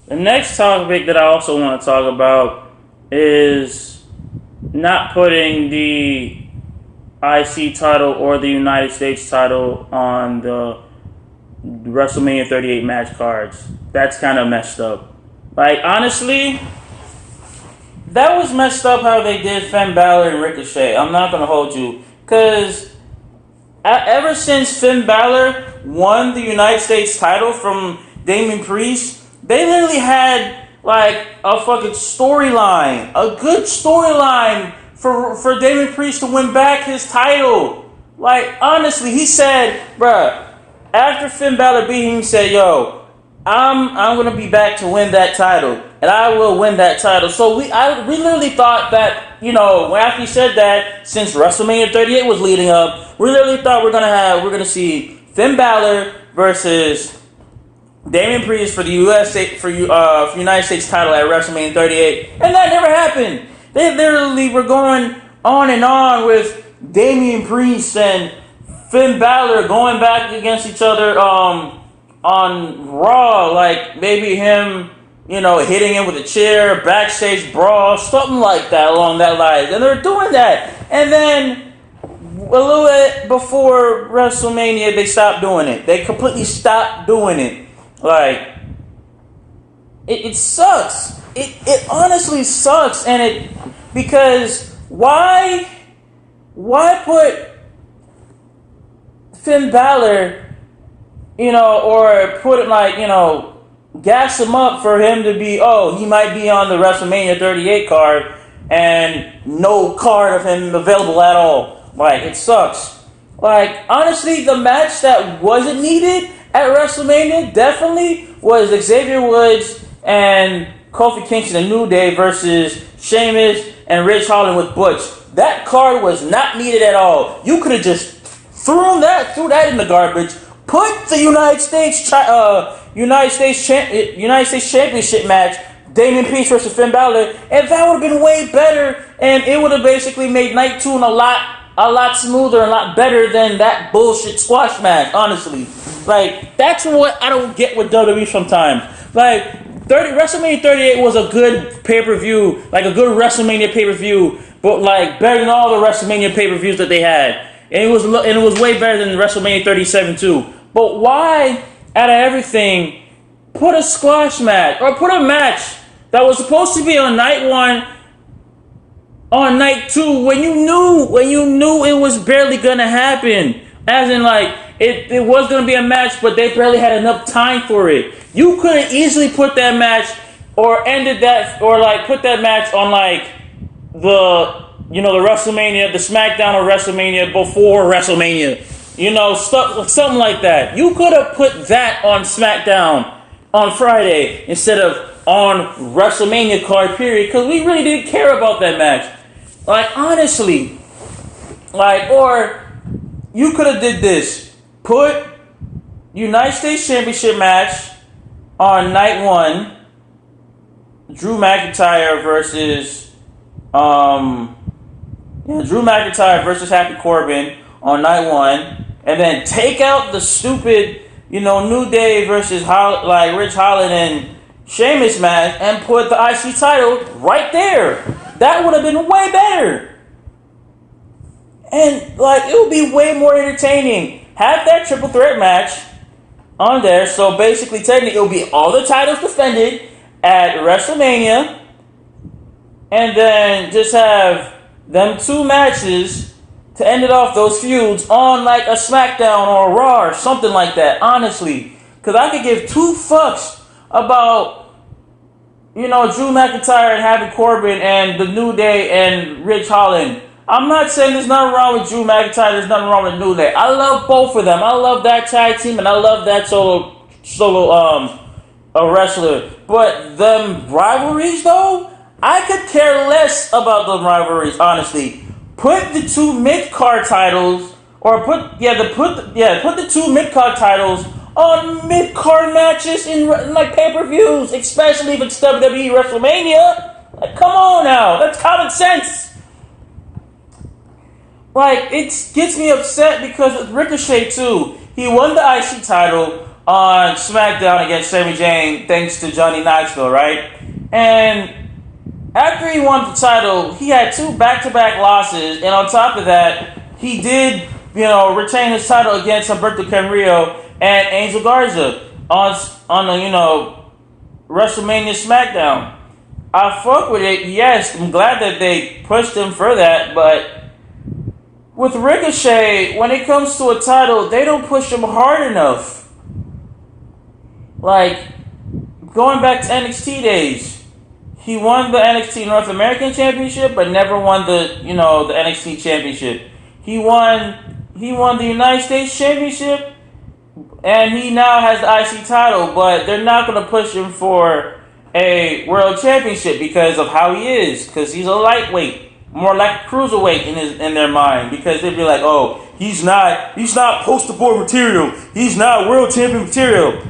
The next topic that I also want to talk about is not putting the IC title or the United States title on the WrestleMania 38 match cards. That's kind of messed up. Like, honestly, that was messed up how they did Finn Balor and Ricochet. I'm not going to hold you. Because ever since Finn Balor won the United States title from Damian Priest, they literally had like a fucking storyline. A good storyline for Damian Priest to win back his title. Like, honestly, he said, bruh, after Finn Balor beat him, he said, yo, I'm gonna be back to win that title, and I will win that title. So we literally thought that, you know, after he said that, since WrestleMania 38 was leading up, we literally thought we're gonna see Finn Balor versus Damian Priest for the United States title at WrestleMania 38, and that never happened. They literally were going on and on with Damian Priest and Finn Balor going back against each other on Raw, like maybe him, you know, hitting him with a chair, backstage brawl, something like that along that line. And they're doing that. And then a little bit before WrestleMania, they stopped doing it. They completely stopped doing it. Like, it sucks. It honestly sucks. And because why put Finn Balor, you know, or put it like, you know, gas him up for him to be, he might be on the WrestleMania 38 card and no card of him available at all. Like, it sucks. Like, honestly, the match that wasn't needed at WrestleMania definitely was Xavier Woods and Kofi Kingston and New Day versus Sheamus and Rich Holland with Butch. That card was not needed at all. You could have just threw that in the garbage. Put the United States Championship match, Damian Priest versus Finn Balor, and that would have been way better, and it would have basically made Night 2 a lot smoother and a lot better than that bullshit squash match, honestly. Like, that's what I don't get with WWE sometimes. Like, WrestleMania 38 was a good pay-per-view, like a good WrestleMania pay-per-view, but like better than all the WrestleMania pay-per-views that they had. And it was way better than WrestleMania 37 too. But why, out of everything, put a squash match or put a match that was supposed to be on night 1 on night 2 when you knew it was barely gonna happen? As in, like, it was gonna be a match, but they barely had enough time for it. You could have easily put that match or ended that, or like put that match on like the WrestleMania, the SmackDown or WrestleMania before WrestleMania. You know, something like that. You could have put that on SmackDown on Friday instead of on WrestleMania card, period, because we really didn't care about that match. Like, honestly. Like, or you could have did this. Put United States Championship match on night 1. Drew McIntyre versus Drew McIntyre versus Happy Corbin on night 1, and then take out the stupid, New Day versus Rich Holland and Sheamus match and put the IC title right there. That would have been way better. And like, it would be way more entertaining. Have that triple threat match on there. So basically, technically, it will be all the titles defended at WrestleMania, and then just have them 2 matches to end it off, those feuds, on like a SmackDown or a Raw or something like that, honestly. Because I could give 2 fucks about, Drew McIntyre and Happy Corbin and the New Day and Rich Holland. I'm not saying there's nothing wrong with Drew McIntyre, there's nothing wrong with New Day. I love both of them. I love that tag team and I love that solo a wrestler. But them rivalries though, I could care less about those rivalries, honestly. Put the 2 mid-card titles, or put the 2 mid-card titles on mid-card matches in like pay-per-views, especially if it's WWE WrestleMania. Like, come on now, that's common sense. Like, it gets me upset because with Ricochet too, he won the IC title on SmackDown against Sami Zayn thanks to Johnny Knoxville, right? And after he won the title, he had 2 back-to-back losses, and on top of that, he did, retain his title against Humberto Carrillo and Angel Garza on the, WrestleMania SmackDown. I fuck with it, yes, I'm glad that they pushed him for that, but with Ricochet, when it comes to a title, they don't push him hard enough. Like, going back to NXT days, he won the NXT North American Championship, but never won the NXT Championship. He won the United States Championship, and he now has the IC title, but they're not going to push him for a World Championship because of how he is, because he's a lightweight, more like a cruiserweight in their mind, because they'd be like, oh, he's not poster board material, he's not World Champion material.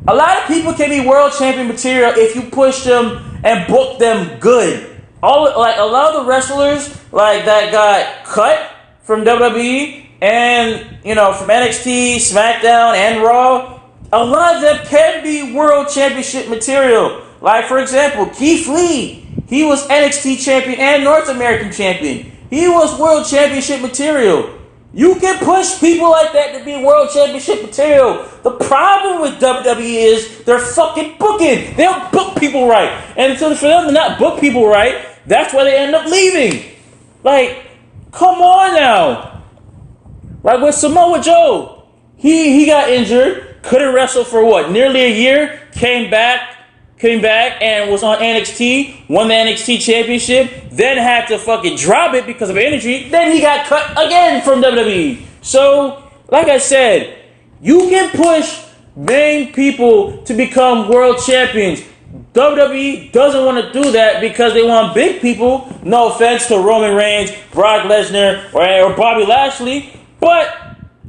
A lot of people can be World Champion material if you push them and book them good. A lot of the wrestlers that got cut from WWE and from NXT, SmackDown, and Raw, a lot of them can be World Championship material. Like, for example, Keith Lee, he was NXT champion and North American champion. He was World Championship material. You can push people like that to be World Championship material. The problem with WWE is they're fucking booking. They don't book people right. And so for them to not book people right, that's why they end up leaving. Like, come on now. Like with Samoa Joe, he got injured, couldn't wrestle for nearly a year, came back and was on NXT, won the NXT championship, then had to fucking drop it because of injury, then he got cut again from WWE. So, like I said, you can push main people to become world champions. WWE doesn't want to do that because they want big people. No offense to Roman Reigns, Brock Lesnar, or Bobby Lashley, but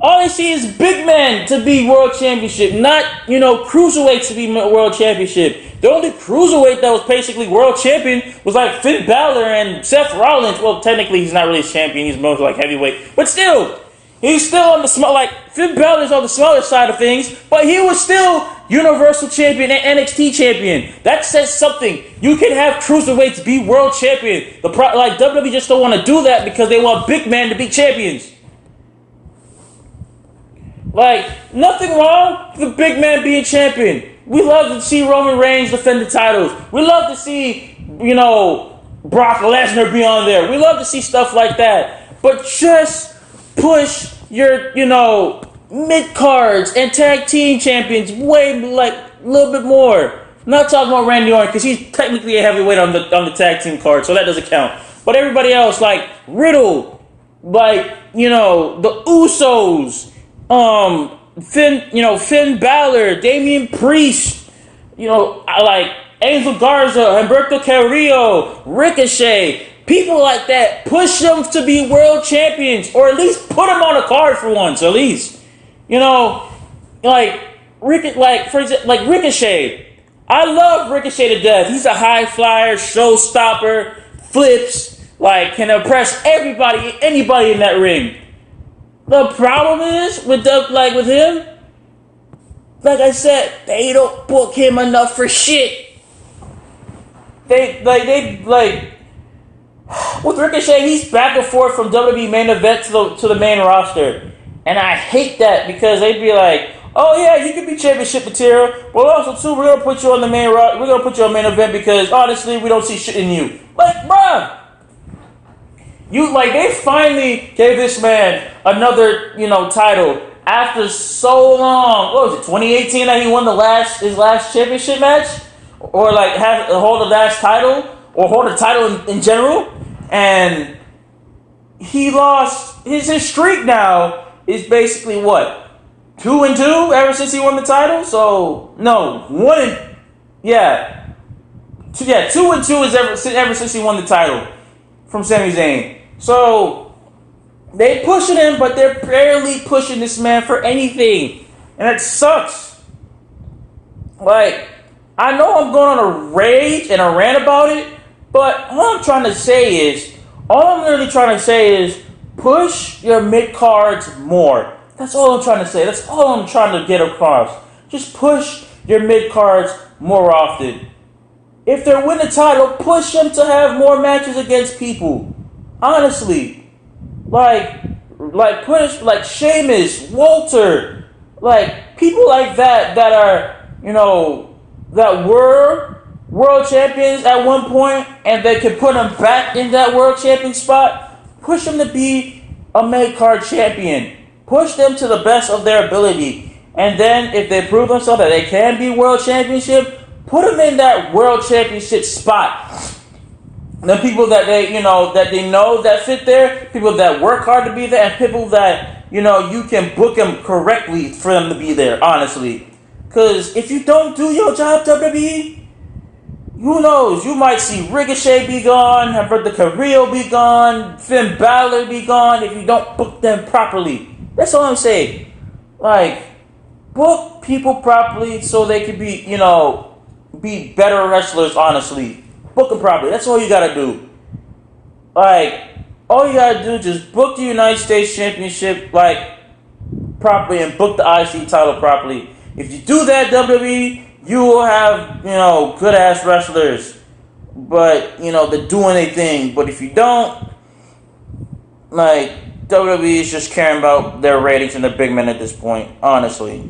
all they see is big men to be world championship, not, cruiserweights to be world championship. The only cruiserweight that was basically world champion was like Finn Balor and Seth Rollins. Well, technically he's not really a champion, he's more like heavyweight. But still, he's still on the small, Finn Balor's on the smaller side of things, but he was still Universal Champion and NXT Champion. That says something. You can have cruiserweights be world champion. WWE just don't want to do that because they want big men to be champions. Nothing wrong with a big man being champion. We love to see Roman Reigns defend the titles. We love to see, Brock Lesnar be on there. We love to see stuff like that. But just push your, mid-cards and tag team champions way, a little bit more. I'm not talking about Randy Orton because he's technically a heavyweight on the tag team card, so that doesn't count. But everybody else, like Riddle, the Usos, Finn Balor, Damian Priest, Angel Garza, Humberto Carrillo, Ricochet, people like that, push them to be world champions, or at least put them on a card for once, at least. Ricochet. I love Ricochet to death. He's a high flyer, showstopper, flips, can impress anybody in that ring. The problem is with him, like I said, they don't book him enough for shit. With Ricochet, he's back and forth from WWE main event to the main roster, and I hate that because they'd be like, "Oh yeah, you can be championship material, but also too, we're gonna put you on the main roster. We're gonna put you on main event because honestly, we don't see shit in you." Bruh. They finally gave this man another, title after so long. What was it, 2018 that he won his last championship match? Or hold the last title? Or hold a title in general? And he lost, his streak now is basically 2-2 ever since he won the title? So, no, 2-2 is ever since he won the title from Sami Zayn. So, they pushing him, but they're barely pushing this man for anything. And it sucks. I know I'm going on a rage and a rant about it, but all I'm really trying to say is push your mid-cards more. That's all I'm trying to say. That's all I'm trying to get across. Just push your mid-cards more often. If they're winning the title, push them to have more matches against people. Honestly. Like push, like Sheamus, Walter, like people like that are, that were world champions at one point, and they can put them back in that world champion spot. Push them to be a mid-card champion. Push them to the best of their ability. And then if they prove themselves that they can be world championship, put them in that world championship spot. The people that they know that fit there, people that work hard to be there, and people that, you can book them correctly for them to be there, honestly. Because if you don't do your job, WWE, who knows? You might see Ricochet be gone, Alberto Carrillo be gone, Finn Balor be gone if you don't book them properly. That's all I'm saying. Like, book people properly so they can be, be better wrestlers, honestly. Book them properly. That's all you gotta do. Like, all you gotta do is just book the United States Championship, properly, and book the IC title properly. If you do that, WWE, you will have, good-ass wrestlers. But, they're doing their thing. But if you don't, WWE is just caring about their ratings and their big men at this point, honestly.